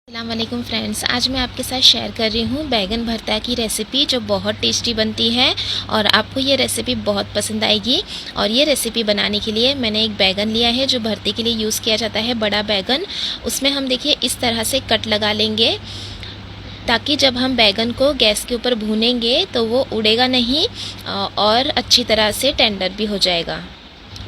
अस्सलाम वालेकुम फ्रेंड्स, आज मैं आपके साथ शेयर कर रही हूँ बैगन भरता की रेसिपी जो बहुत टेस्टी बनती है और आपको ये रेसिपी बहुत पसंद आएगी। और ये रेसिपी बनाने के लिए मैंने एक बैगन लिया है जो भरते के लिए यूज़ किया जाता है, बड़ा बैगन। उसमें हम देखिए इस तरह से कट लगा लेंगे ताकि जब हम बैगन को गैस के ऊपर भूनेंगे तो वो उड़ेगा नहीं और अच्छी तरह से टेंडर भी हो जाएगा।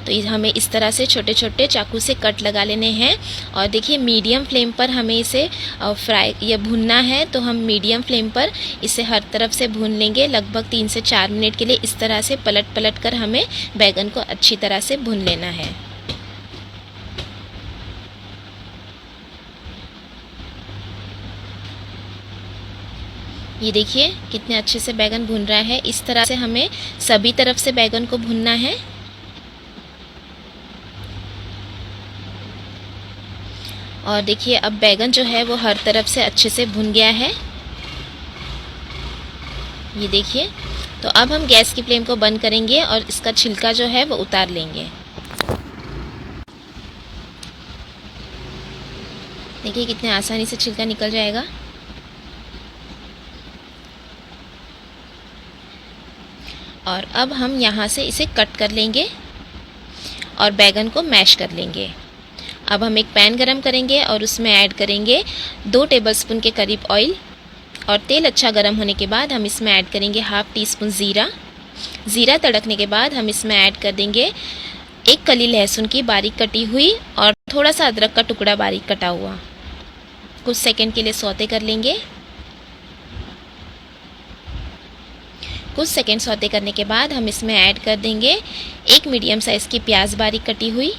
तो हमें इस तरह से छोटे छोटे चाकू से कट लगा लेने हैं। और देखिए मीडियम फ्लेम पर हमें इसे फ्राई या भूनना है, तो हम मीडियम फ्लेम पर इसे हर तरफ से भून लेंगे लगभग 3 से 4 मिनट के लिए। इस तरह से पलट पलट कर हमें बैगन को अच्छी तरह से भून लेना है। ये देखिए कितने अच्छे से बैगन भून रहा है। इस तरह से हमें सभी तरफ से बैगन को भूनना है। और देखिए अब बैगन जो है वो हर तरफ से अच्छे से भुन गया है, ये देखिए। तो अब हम गैस की फ्लेम को बंद करेंगे और इसका छिलका जो है वो उतार लेंगे। देखिए कितने आसानी से छिलका निकल जाएगा। और अब हम यहाँ से इसे कट कर लेंगे और बैगन को मैश कर लेंगे। अब हम एक पैन गरम करेंगे और उसमें ऐड करेंगे 2 टेबलस्पून के करीब ऑयल। और तेल अच्छा गरम होने के बाद हम इसमें ऐड करेंगे हाफ टी स्पून ज़ीरा। ज़ीरा तड़कने के बाद हम इसमें ऐड कर देंगे 1 कली लहसुन की बारीक कटी हुई और थोड़ा सा अदरक का टुकड़ा बारीक कटा हुआ। कुछ सेकंड के लिए सौते कर लेंगे। कुछ सेकंड सौते करने के बाद हम इसमें ऐड कर देंगे 1 मीडियम साइज़ की प्याज बारीक कटी हुई।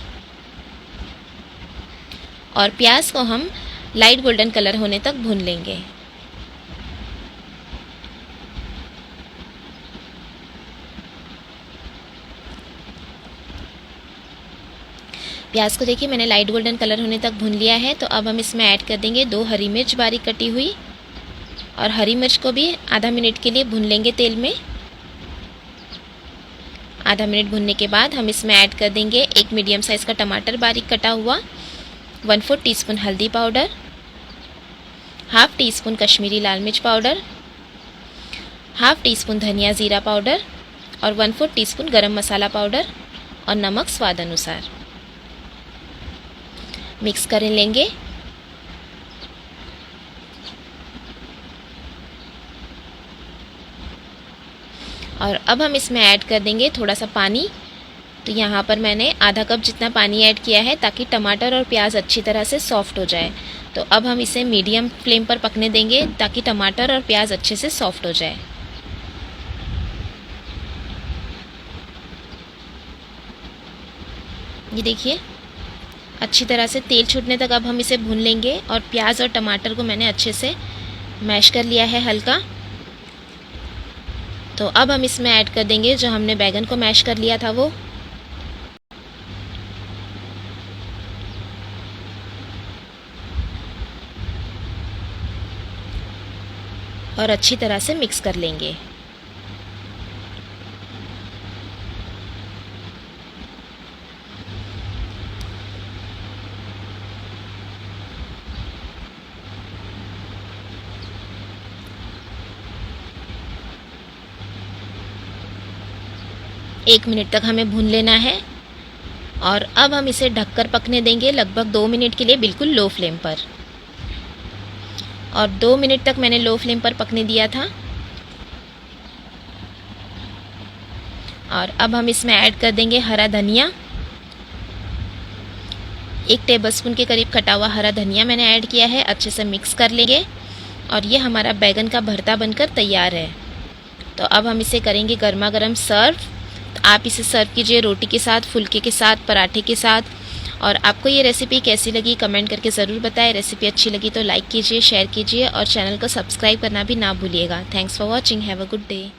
और प्याज को हम लाइट गोल्डन कलर होने तक भून लेंगे। प्याज को देखिए मैंने लाइट गोल्डन कलर होने तक भून लिया है। तो अब हम इसमें ऐड कर देंगे 2 हरी मिर्च बारीक कटी हुई। और हरी मिर्च को भी आधा मिनट के लिए भून लेंगे तेल में। आधा मिनट भूनने के बाद हम इसमें ऐड कर देंगे 1 मीडियम साइज़ का टमाटर बारीक कटा हुआ, 1/4 टीस्पून हल्दी powder, half teaspoon Kashmiri लाल मिर्च पाउडर, हाफ टी स्पून धनिया ज़ीरा पाउडर और 1/4 टीस्पून गरम मसाला पाउडर और नमक स्वाद अनुसार। मिक्स कर लेंगे। और अब हम इसमें ऐड कर देंगे थोड़ा सा पानी। तो यहाँ पर मैंने आधा कप जितना पानी ऐड किया है ताकि टमाटर और प्याज अच्छी तरह से सॉफ्ट हो जाए। तो अब हम इसे मीडियम फ्लेम पर पकने देंगे ताकि टमाटर और प्याज अच्छे से सॉफ्ट हो जाए। ये देखिए अच्छी तरह से तेल छूटने तक अब हम इसे भून लेंगे। और प्याज और टमाटर को मैंने अच्छे से मैश कर लिया है हल्का। तो अब हम इसमें ऐड कर देंगे जो हमने बैगन को मैश कर लिया था वो। और अच्छी तरह से मिक्स कर लेंगे। एक मिनट तक हमें भून लेना है। और अब हम इसे ढककर पकने देंगे लगभग 2 मिनट के लिए, बिल्कुल लो फ्लेम पर। और 2 मिनट तक मैंने लो फ्लेम पर पकने दिया था। और अब हम इसमें ऐड कर देंगे हरा धनिया। 1 टेबलस्पून के करीब कटा हुआ हरा धनिया मैंने ऐड किया है। अच्छे से मिक्स कर लेंगे। और ये हमारा बैगन का भरता बनकर तैयार है। तो अब हम इसे करेंगे गर्मा गर्म सर्व। तो आप इसे सर्व कीजिए रोटी के साथ, फुल्के के साथ, पराठे के साथ। और आपको ये रेसिपी कैसी लगी कमेंट करके ज़रूर बताएं। रेसिपी अच्छी लगी तो लाइक कीजिए, शेयर कीजिए और चैनल को सब्सक्राइब करना भी ना भूलिएगा। Thanks for watching. Have a good day.